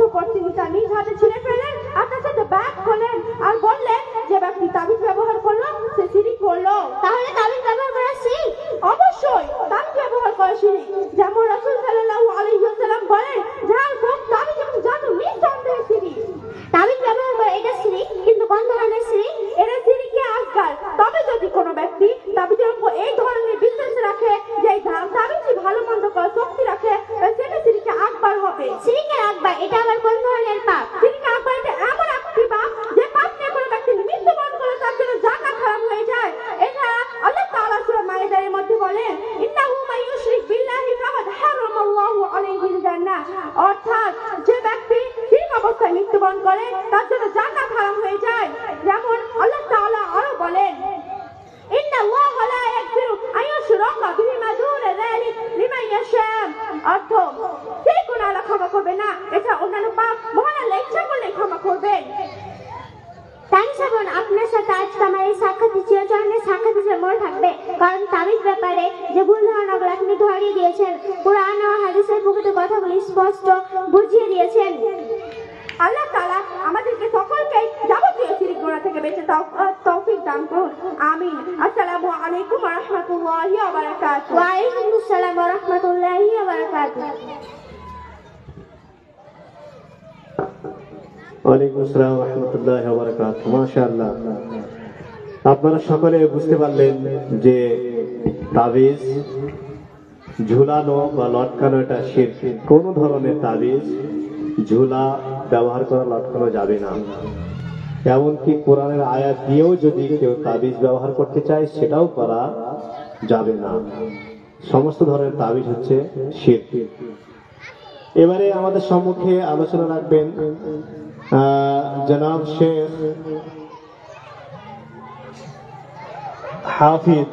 অতঃপর তিনি তা নিজ হাতে ছিঁড়ে ফেলেন আর তার সাথে ব্যাগ খোলেন আর বললেন, যে ব্যক্তি তাবিজ ব্যবহার করলো সে শিরিক করলো। তাহলে তাবিজ ব্যবহার করা শিরক? অবশ্যই তাবিজ ব্যবহার করা শিরিক। যেমন রাসূল সাল্লাল্লাহু আলাইহি ওয়াসাল্লাম বলেন, যার মুখ তাবিজ এবং জাদু নিঃসন্দেহে শিরিক। তাবিজ ব্যবহার করা এটা শিরক, কিন্তু কোন ধরনের শিরক? এটা শিরকে আকবার। তবে যদি কোনো ব্যক্তি তাবিজের উপর এই ধরনের বিশ্বাস রাখে যে এই তাবিজই ভালো মন্দ করার শক্তি রাখে, সেটা শিরকে আকবার হবে। শিরকে আকবার এটা আবার কোন ধরনের পাপ? শিরকে আকবার এটা এমন একটি পাপ যে পাপ নিয়ে কোনো ব্যক্তি মৃত্যুবরণ করে তার জন্য জান্নাত হারাম হয়ে যায়। এছাড়া আল্লাহ তাআলা সূরা মাইদার মধ্যে বলেন, ইন্নাহু মান ইউশরিক বিল্লাহি ফাকাদ হারামাল্লাহু আলাইহিল জান্নাহ। অর্থাৎ যে ব্যক্তি শিরক অবস্থায় মৃত্যুবরণ করে তার জন্য জান্নাত হারাম হয়ে যায়। যেমন আল্লাহ তাআলা আরো বলেন, ইন্নাল্লাহা লা ইয়াগফিরু আন ইউশরাকা বিহি মা দুনা যালিক লিমান ইয়াশা। অর্থ, সেই গুনাহ আল্লাহ ক্ষমা করবে না, এটা অন্যান্য পাপ মহান আল্লাহ ইচ্ছা করলে ক্ষমা করবেন। তানিশা বোন, আপনার সাথে আজকে আমার এই সাক্ষাৎ চিরচরণের সাক্ষাৎ হিসেবে মনে থাকবে, কারণ তাবিজ ব্যাপারে যে ভুল ধারণাগুলো আপনি ধরিয়ে দিয়েছেন, কুরআন ও হাদিসের প্রকৃত কথাগুলি স্পষ্ট বুঝিয়ে দিয়েছেন। আল্লাহ তাআলা আমাদেরকে সকলকে যাবতীয় শিরক গুনাহ থেকে বেঁচে তৌফিক দান করুন। আমিন। আসসালামু আলাইকুম ওয়া রাহমাতুল্লাহি ওয়া বারাকাতুহু। ওয়া আলাইকুম আসসালাম ওয়া রাহমাতুল্লাহি ওয়া বারাকাতুহু। ওয়ালাইকুম আসসালাম ওয়া রাহমাতুল্লাহি ওয়া বারাকাতুহু। মাশাআল্লাহ, আপনারা সকলে বুঝতে পারলেন যে তাবিজ ঝুলানো বা লটকানো এটা শিরক। কোন ধরনের তাবিজ ঝুলা ব্যবহার করা, লটকানো যাবে না। এমনকি কোরআনের আয়াত দিয়েও যদি কেউ তাবিজ ব্যবহার করতে চায় সেটাও করা যাবে না। সমস্ত ধরনের তাবিজ হচ্ছে শিরক। এবারে আমাদের সম্মুখে আলোচনা রাখবেন জনাব শেখ হাফিজ